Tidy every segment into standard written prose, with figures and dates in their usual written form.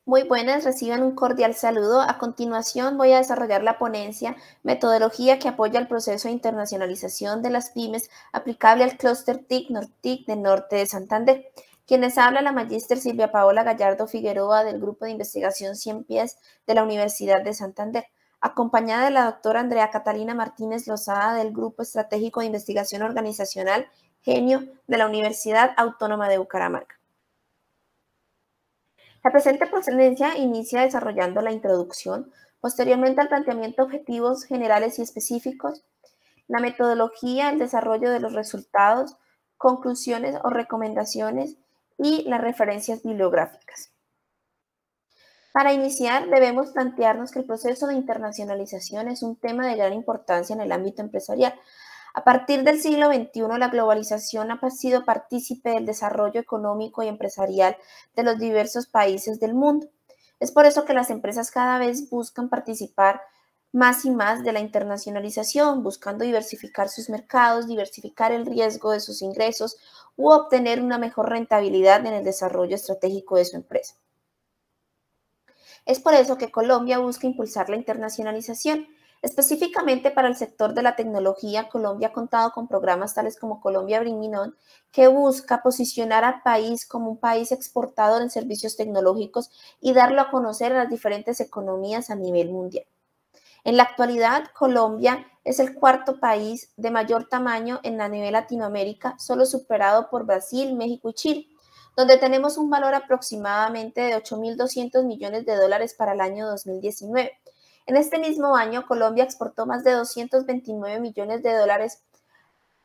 Muy buenas, reciban un cordial saludo. A continuación voy a desarrollar la ponencia Metodología que apoya el proceso de internacionalización de las pymes aplicable al clúster TIC Nortic del norte de Santander. Quienes habla la magíster Silvia Paola Gallardo Figueroa del Grupo de Investigación 100 Pies de la Universidad de Santander, acompañada de la doctora Andrea Catalina Martínez Lozada del Grupo Estratégico de Investigación Organizacional Genio de la Universidad Autónoma de Bucaramanga. La presente ponencia inicia desarrollando la introducción, posteriormente al planteamiento de objetivos generales y específicos, la metodología, el desarrollo de los resultados, conclusiones o recomendaciones y las referencias bibliográficas. Para iniciar, debemos plantearnos que el proceso de internacionalización es un tema de gran importancia en el ámbito empresarial. A partir del siglo XXI, la globalización ha sido partícipe del desarrollo económico y empresarial de los diversos países del mundo. Es por eso que las empresas cada vez buscan participar más y más de la internacionalización, buscando diversificar sus mercados, diversificar el riesgo de sus ingresos u obtener una mejor rentabilidad en el desarrollo estratégico de su empresa. Es por eso que Colombia busca impulsar la internacionalización. Específicamente para el sector de la tecnología, Colombia ha contado con programas tales como Colombia Bring Me On, que busca posicionar al país como un país exportador en servicios tecnológicos y darlo a conocer a las diferentes economías a nivel mundial. En la actualidad, Colombia es el cuarto país de mayor tamaño en a nivel Latinoamérica, solo superado por Brasil, México y Chile, donde tenemos un valor aproximadamente de 8.200 millones de dólares para el año 2019. En este mismo año, Colombia exportó más de 229 millones de dólares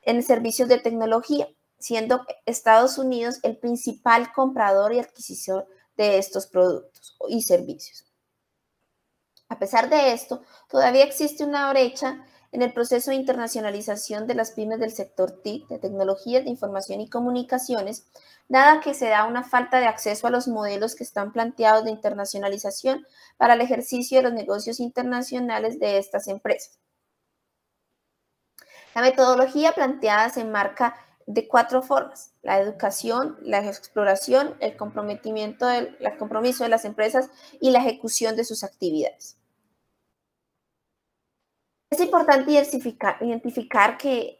en servicios de tecnología, siendo Estados Unidos el principal comprador y adquisitor de estos productos y servicios. A pesar de esto, todavía existe una brecha en el proceso de internacionalización de las pymes del sector TIC, de tecnologías de información y comunicaciones, dada que se da una falta de acceso a los modelos que están planteados de internacionalización para el ejercicio de los negocios internacionales de estas empresas. La metodología planteada se enmarca de 4 formas: la educación, la exploración, el compromiso de las empresas y la ejecución de sus actividades. Es importante identificar que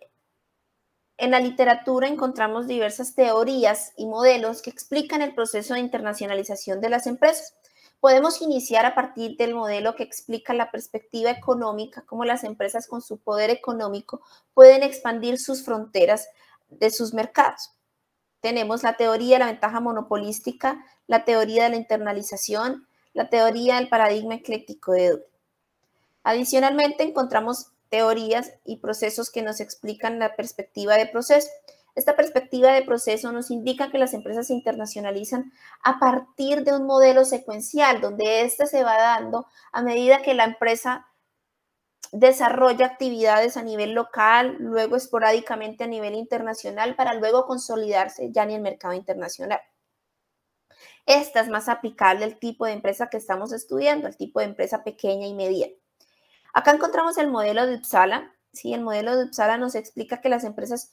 en la literatura encontramos diversas teorías y modelos que explican el proceso de internacionalización de las empresas. Podemos iniciar a partir del modelo que explica la perspectiva económica, cómo las empresas con su poder económico pueden expandir sus fronteras de sus mercados. Tenemos la teoría de la ventaja monopolística, la teoría de la internalización, la teoría del paradigma ecléctico de Dewey. Adicionalmente, encontramos teorías y procesos que nos explican la perspectiva de proceso. Esta perspectiva de proceso nos indica que las empresas se internacionalizan a partir de un modelo secuencial, donde este se va dando a medida que la empresa desarrolla actividades a nivel local, luego esporádicamente a nivel internacional, para luego consolidarse ya en el mercado internacional. Esta es más aplicable al tipo de empresa que estamos estudiando, al tipo de empresa pequeña y mediana. Acá encontramos el modelo de Uppsala. ¿Sí? El modelo de Uppsala nos explica que las empresas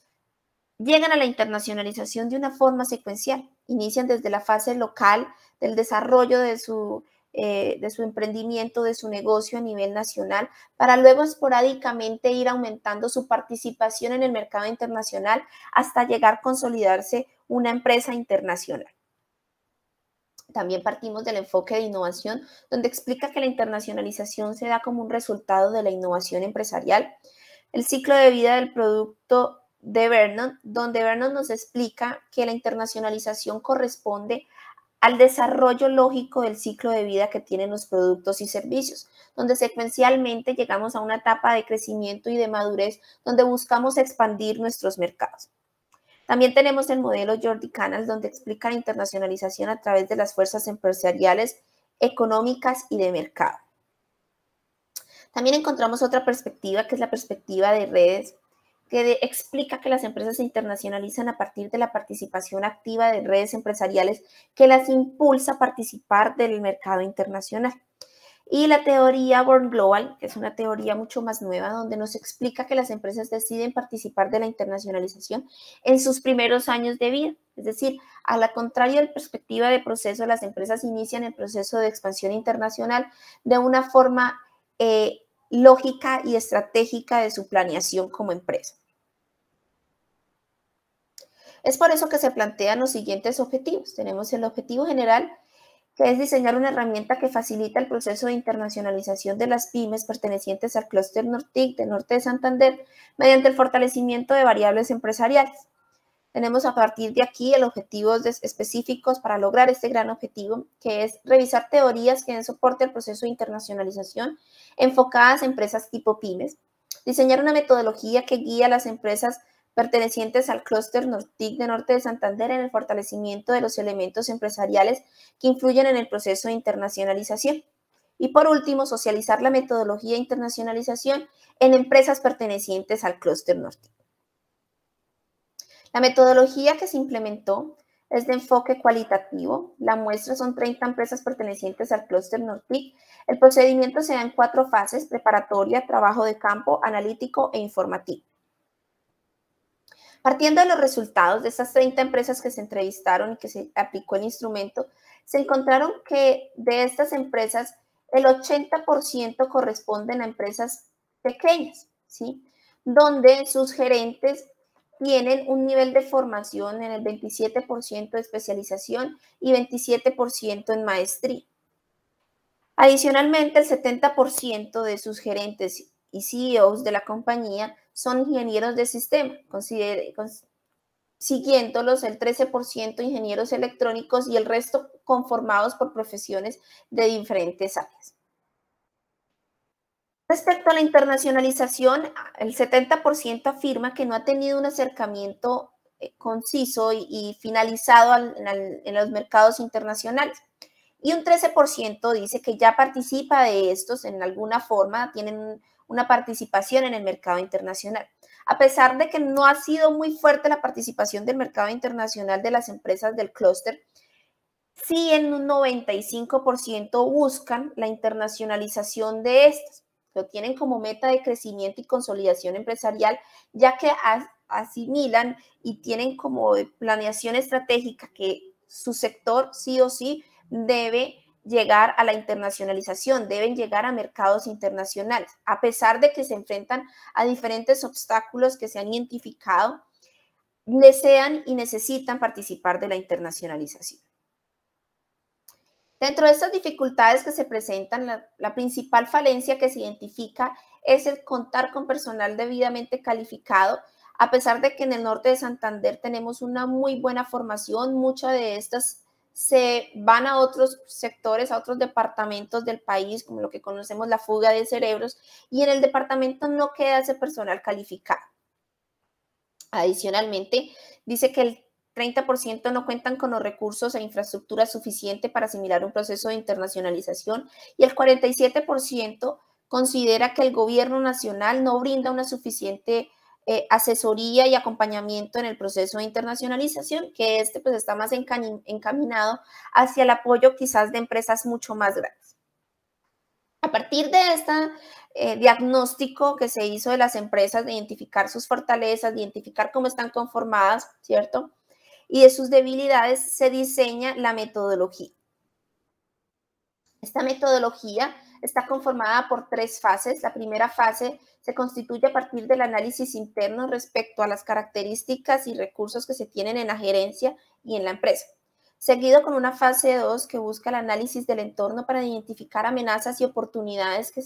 llegan a la internacionalización de una forma secuencial. Inician desde la fase local del desarrollo de su emprendimiento, de su negocio a nivel nacional, para luego esporádicamente ir aumentando su participación en el mercado internacional hasta llegar a consolidarse una empresa internacional. También partimos del enfoque de innovación, donde explica que la internacionalización se da como un resultado de la innovación empresarial. El ciclo de vida del producto de Vernon, donde Vernon nos explica que la internacionalización corresponde al desarrollo lógico del ciclo de vida que tienen los productos y servicios, donde secuencialmente llegamos a una etapa de crecimiento y de madurez, donde buscamos expandir nuestros mercados. También tenemos el modelo Jordi Canals, donde explica la internacionalización a través de las fuerzas empresariales, económicas y de mercado. También encontramos otra perspectiva, que es la perspectiva de redes, que explica que las empresas se internacionalizan a partir de la participación activa de redes empresariales que las impulsa a participar del mercado internacional. Y la teoría Born Global, que es una teoría mucho más nueva, donde nos explica que las empresas deciden participar de la internacionalización en sus primeros años de vida. Es decir, a la contraria de la perspectiva de proceso, las empresas inician el proceso de expansión internacional de una forma lógica y estratégica de su planeación como empresa. Es por eso que se plantean los siguientes objetivos. Tenemos el objetivo general, que es diseñar una herramienta que facilita el proceso de internacionalización de las pymes pertenecientes al clúster Nortic de Norte de Santander mediante el fortalecimiento de variables empresariales. Tenemos a partir de aquí el objetivos específicos para lograr este gran objetivo, que es revisar teorías que den soporte al proceso de internacionalización enfocadas en empresas tipo pymes, diseñar una metodología que guíe a las empresas pertenecientes al clúster Nortic de Norte de Santander en el fortalecimiento de los elementos empresariales que influyen en el proceso de internacionalización. Y por último, socializar la metodología de internacionalización en empresas pertenecientes al clúster Nortic. La metodología que se implementó es de enfoque cualitativo. La muestra son 30 empresas pertenecientes al clúster Nortic. El procedimiento se da en 4 fases: preparatoria, trabajo de campo, analítico e informativo. Partiendo de los resultados de estas 30 empresas que se entrevistaron y que se aplicó el instrumento, se encontraron que de estas empresas el 80% corresponden a empresas pequeñas, ¿sí? Donde sus gerentes tienen un nivel de formación en el 27% de especialización y 27% en maestría. Adicionalmente, el 70% de sus gerentes y CEOs de la compañía son ingenieros de sistema, siguiéndolos el 13% ingenieros electrónicos y el resto conformados por profesiones de diferentes áreas. Respecto a la internacionalización, el 70% afirma que no ha tenido un acercamiento conciso y finalizado en los mercados internacionales. Y un 13% dice que ya participa de estos en alguna forma, tienen una participación en el mercado internacional. A pesar de que no ha sido muy fuerte la participación del mercado internacional de las empresas del clúster, sí en un 95% buscan la internacionalización de estas. Lo tienen como meta de crecimiento y consolidación empresarial, ya que asimilan y tienen como planeación estratégica que su sector sí o sí debe llegar a la internacionalización, deben llegar a mercados internacionales, a pesar de que se enfrentan a diferentes obstáculos que se han identificado, desean y necesitan participar de la internacionalización. Dentro de estas dificultades que se presentan, la principal falencia que se identifica es el contar con personal debidamente calificado, a pesar de que en el norte de Santander tenemos una muy buena formación. Muchas de estas se van a otros sectores, a otros departamentos del país, como lo que conocemos la fuga de cerebros, y en el departamento no queda ese personal calificado. Adicionalmente, dice que el 30% no cuentan con los recursos e infraestructura suficiente para asimilar un proceso de internacionalización y el 47% considera que el gobierno nacional no brinda una suficiente asesoría y acompañamiento en el proceso de internacionalización, que pues está más encaminado hacia el apoyo quizás de empresas mucho más grandes. A partir de este diagnóstico que se hizo de las empresas, de identificar sus fortalezas, de identificar cómo están conformadas, ¿cierto?, y de sus debilidades, se diseña la metodología. Esta metodología está conformada por 3 fases. La primera fase se constituye a partir del análisis interno respecto a las características y recursos que se tienen en la gerencia y en la empresa, seguido con una fase 2 que busca el análisis del entorno para identificar amenazas y oportunidades que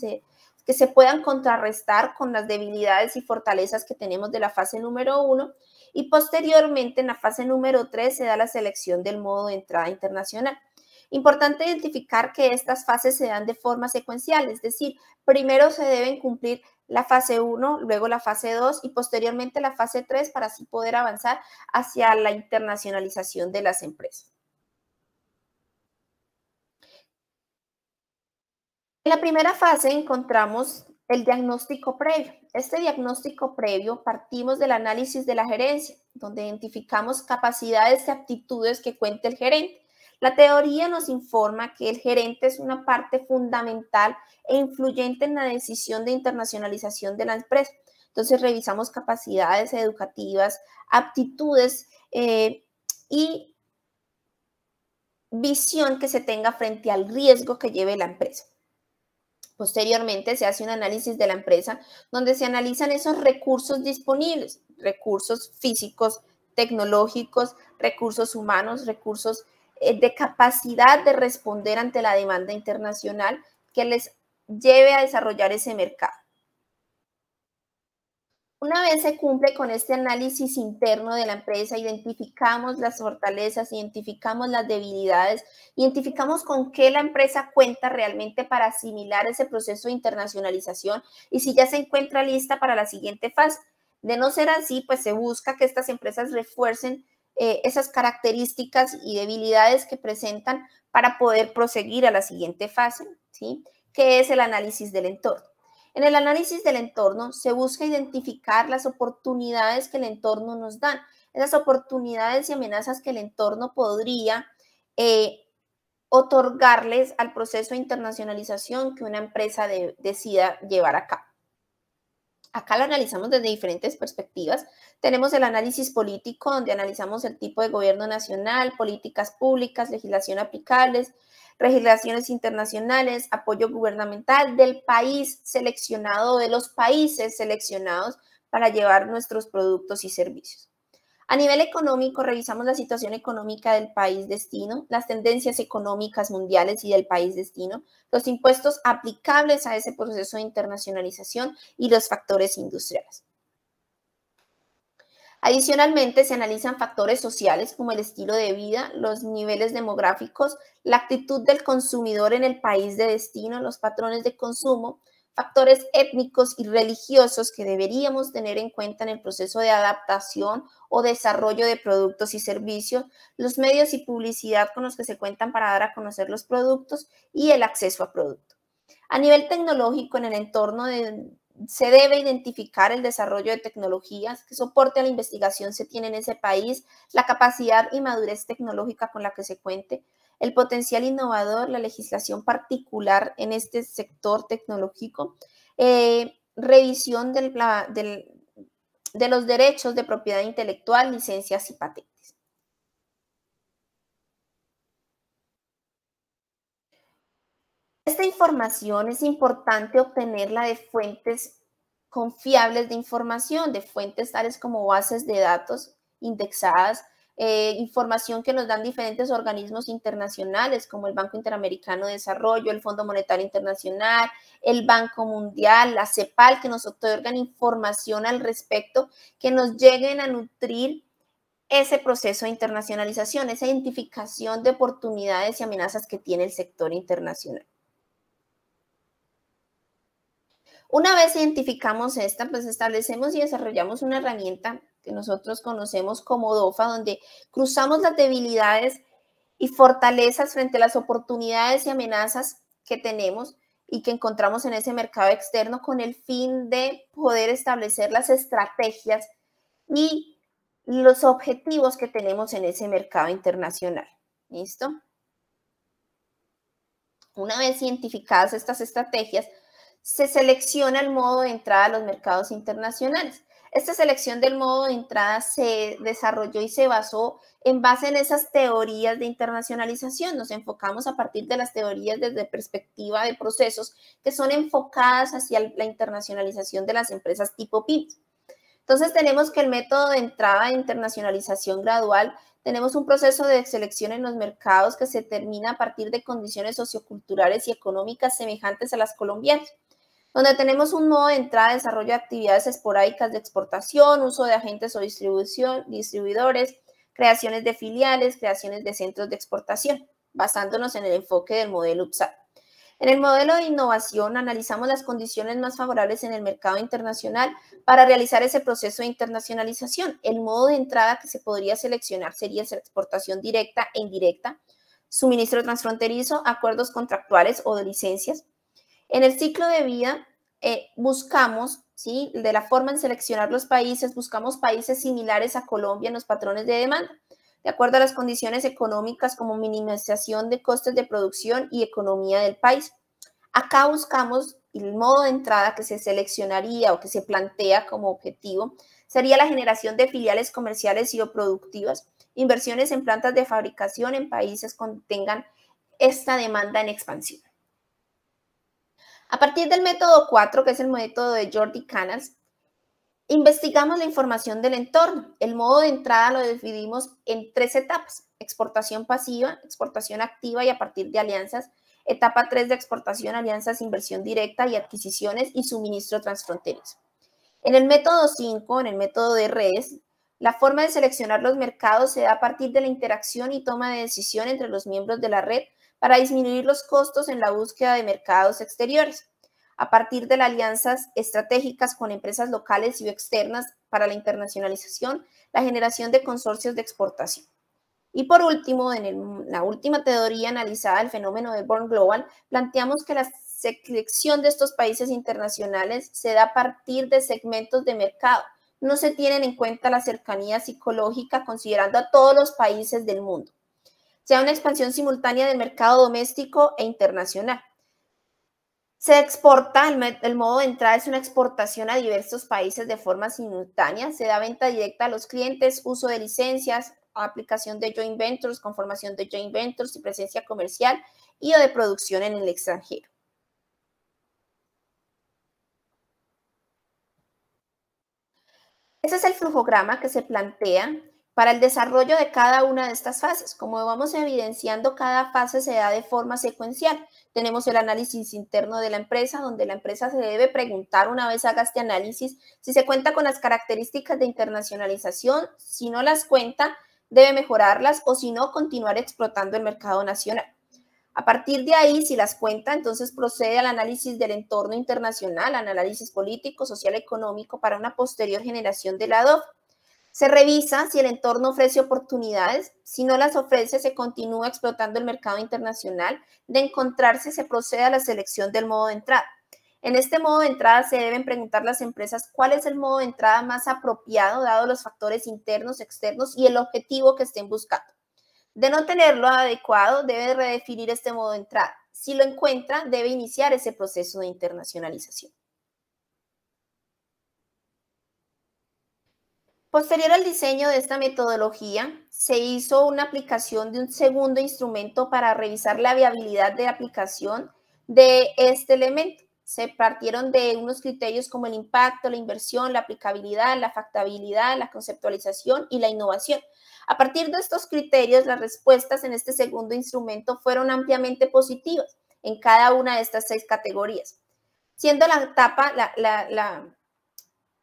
se puedan contrarrestar con las debilidades y fortalezas que tenemos de la fase número 1, y posteriormente en la fase número 3 se da la selección del modo de entrada internacional. Importante identificar que estas fases se dan de forma secuencial, es decir, primero se deben cumplir la fase 1, luego la fase 2 y posteriormente la fase 3 para así poder avanzar hacia la internacionalización de las empresas. En la primera fase encontramos el diagnóstico previo. Este diagnóstico previo partimos del análisis de la gerencia, donde identificamos capacidades y aptitudes que cuenta el gerente. La teoría nos informa que el gerente es una parte fundamental e influyente en la decisión de internacionalización de la empresa. Entonces revisamos capacidades educativas, aptitudes y visión que se tenga frente al riesgo que lleve la empresa. Posteriormente se hace un análisis de la empresa donde se analizan esos recursos disponibles, recursos físicos, tecnológicos, recursos humanos, recursos de capacidad de responder ante la demanda internacional que les lleve a desarrollar ese mercado. Una vez se cumple con este análisis interno de la empresa, identificamos las fortalezas, identificamos las debilidades, identificamos con qué la empresa cuenta realmente para asimilar ese proceso de internacionalización y si ya se encuentra lista para la siguiente fase. De no ser así, pues se busca que estas empresas refuercen esas características y debilidades que presentan para poder proseguir a la siguiente fase, ¿sí? Que es el análisis del entorno. En el análisis del entorno se busca identificar las oportunidades que el entorno nos dan, esas oportunidades y amenazas que el entorno podría otorgarles al proceso de internacionalización que una empresa decida llevar a cabo. Acá lo analizamos desde diferentes perspectivas. Tenemos el análisis político, donde analizamos el tipo de gobierno nacional, políticas públicas, legislación aplicables, legislaciones internacionales, apoyo gubernamental del país seleccionado, de los países seleccionados para llevar nuestros productos y servicios. A nivel económico, revisamos la situación económica del país destino, las tendencias económicas mundiales y del país destino, los impuestos aplicables a ese proceso de internacionalización y los factores industriales. Adicionalmente, se analizan factores sociales como el estilo de vida, los niveles demográficos, la actitud del consumidor en el país de destino, los patrones de consumo, factores étnicos y religiosos que deberíamos tener en cuenta en el proceso de adaptación o desarrollo de productos y servicios, los medios y publicidad con los que se cuentan para dar a conocer los productos y el acceso a productos. A nivel tecnológico, en el entorno se debe identificar el desarrollo de tecnologías, qué soporte a la investigación se tiene en ese país, la capacidad y madurez tecnológica con la que se cuente, el potencial innovador, la legislación particular en este sector tecnológico, revisión de los derechos de propiedad intelectual, licencias y patentes. Esta información es importante obtenerla de fuentes confiables de información, de fuentes tales como bases de datos indexadas, información que nos dan diferentes organismos internacionales como el Banco Interamericano de Desarrollo, el Fondo Monetario Internacional, el Banco Mundial, la CEPAL, que nos otorgan información al respecto, que nos lleguen a nutrir ese proceso de internacionalización, esa identificación de oportunidades y amenazas que tiene el sector internacional. Una vez identificamos esta, pues establecemos y desarrollamos una herramienta que nosotros conocemos como DOFA, donde cruzamos las debilidades y fortalezas frente a las oportunidades y amenazas que tenemos y que encontramos en ese mercado externo con el fin de poder establecer las estrategias y los objetivos que tenemos en ese mercado internacional. ¿Listo? Una vez identificadas estas estrategias, se selecciona el modo de entrada a los mercados internacionales. Esta selección del modo de entrada se desarrolló y se basó en base en esas teorías de internacionalización. Nos enfocamos a partir de las teorías desde perspectiva de procesos que son enfocadas hacia la internacionalización de las empresas tipo PYME. Entonces tenemos que el método de entrada de internacionalización gradual, tenemos un proceso de selección en los mercados que se termina a partir de condiciones socioculturales y económicas semejantes a las colombianas, donde tenemos un modo de entrada de desarrollo de actividades esporádicas de exportación, uso de agentes o distribuidores, creaciones de filiales, creaciones de centros de exportación, basándonos en el enfoque del modelo UPSAT. En el modelo de innovación analizamos las condiciones más favorables en el mercado internacional para realizar ese proceso de internacionalización. El modo de entrada que se podría seleccionar sería la exportación directa e indirecta, suministro transfronterizo, acuerdos contractuales o de licencias. En el ciclo de vida buscamos, ¿sí?, de la forma en seleccionar los países, buscamos países similares a Colombia en los patrones de demanda. de acuerdo a las condiciones económicas como minimización de costes de producción y economía del país. Acá buscamos el modo de entrada que se seleccionaría o que se plantea como objetivo sería la generación de filiales comerciales y o productivas, inversiones en plantas de fabricación en países que tengan esta demanda en expansión. A partir del método 4, que es el método de Jordi Canals, investigamos la información del entorno. El modo de entrada lo dividimos en 3 etapas: exportación pasiva, exportación activa y a partir de alianzas. Etapa 3 de exportación, alianzas, inversión directa y adquisiciones y suministro transfronterizo. En el método 5, en el método de redes, la forma de seleccionar los mercados se da a partir de la interacción y toma de decisión entre los miembros de la red para disminuir los costos en la búsqueda de mercados exteriores, a partir de las alianzas estratégicas con empresas locales y externas para la internacionalización, la generación de consorcios de exportación. Y por último, en la última teoría analizada del fenómeno de Born Global, planteamos que la selección de estos países internacionales se da a partir de segmentos de mercado. No se tienen en cuenta la cercanía psicológica considerando a todos los países del mundo. Se da una expansión simultánea del mercado doméstico e internacional. Se exporta, el modo de entrada es una exportación a diversos países de forma simultánea. Se da venta directa a los clientes, uso de licencias, aplicación de joint ventures, conformación de joint ventures y presencia comercial y o de producción en el extranjero. Ese es el flujograma que se plantea para el desarrollo de cada una de estas fases. Como vamos evidenciando, cada fase se da de forma secuencial. Tenemos el análisis interno de la empresa, donde la empresa se debe preguntar una vez haga este análisis si se cuenta con las características de internacionalización. Si no las cuenta, debe mejorarlas o si no, continuar explotando el mercado nacional. A partir de ahí, si las cuenta, entonces procede al análisis del entorno internacional, al análisis político, social, económico para una posterior generación de la DOF. Se revisa si el entorno ofrece oportunidades. Si no las ofrece, se continúa explotando el mercado internacional. De encontrarse, se procede a la selección del modo de entrada. En este modo de entrada se deben preguntar las empresas cuál es el modo de entrada más apropiado, dado los factores internos, externos y el objetivo que estén buscando. De no tenerlo adecuado, debe redefinir este modo de entrada. Si lo encuentra, debe iniciar ese proceso de internacionalización. Posterior al diseño de esta metodología, se hizo una aplicación de un segundo instrumento para revisar la viabilidad de aplicación de este elemento. Se partieron de unos criterios como el impacto, la inversión, la aplicabilidad, la factibilidad, la conceptualización y la innovación. A partir de estos criterios, las respuestas en este segundo instrumento fueron ampliamente positivas en cada una de estas 6 categorías, siendo la etapa,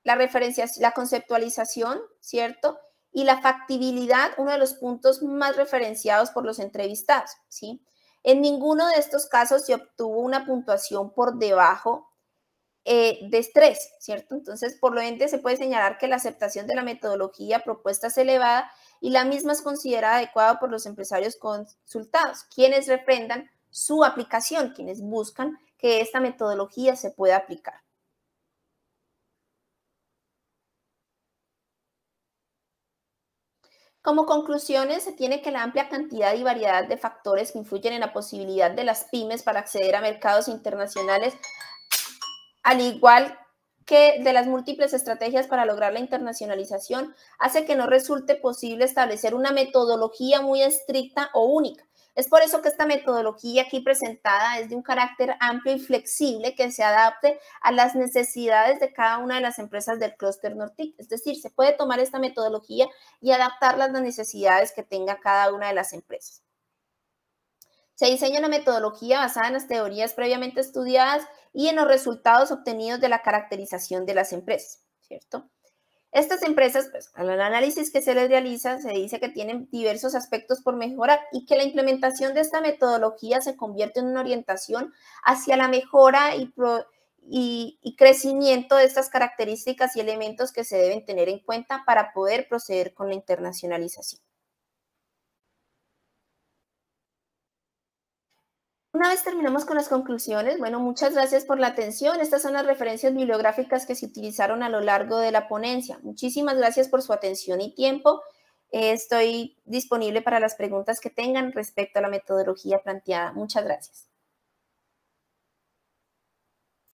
la conceptualización, ¿cierto? Y la factibilidad, uno de los puntos más referenciados por los entrevistados, ¿sí? En ninguno de estos casos se obtuvo una puntuación por debajo de 3, ¿cierto? Entonces, por lo ende, se puede señalar que la aceptación de la metodología propuesta es elevada y la misma es considerada adecuada por los empresarios consultados, quienes refrendan su aplicación, quienes buscan que esta metodología se pueda aplicar. Como conclusiones, se tiene que la amplia cantidad y variedad de factores que influyen en la posibilidad de las pymes para acceder a mercados internacionales, al igual que de las múltiples estrategias para lograr la internacionalización, hace que no resulte posible establecer una metodología muy estricta o única. Es por eso que esta metodología aquí presentada es de un carácter amplio y flexible que se adapte a las necesidades de cada una de las empresas del clúster Nortic. Es decir, se puede tomar esta metodología y adaptarla a las necesidades que tenga cada una de las empresas. Se diseña una metodología basada en las teorías previamente estudiadas y en los resultados obtenidos de la caracterización de las empresas, ¿cierto? Estas empresas, pues, al análisis que se les realiza, se dice que tienen diversos aspectos por mejorar y que la implementación de esta metodología se convierte en una orientación hacia la mejora y crecimiento de estas características y elementos que se deben tener en cuenta para poder proceder con la internacionalización. Una vez terminamos con las conclusiones, bueno, muchas gracias por la atención. Estas son las referencias bibliográficas que se utilizaron a lo largo de la ponencia. Muchísimas gracias por su atención y tiempo. Estoy disponible para las preguntas que tengan respecto a la metodología planteada. Muchas gracias.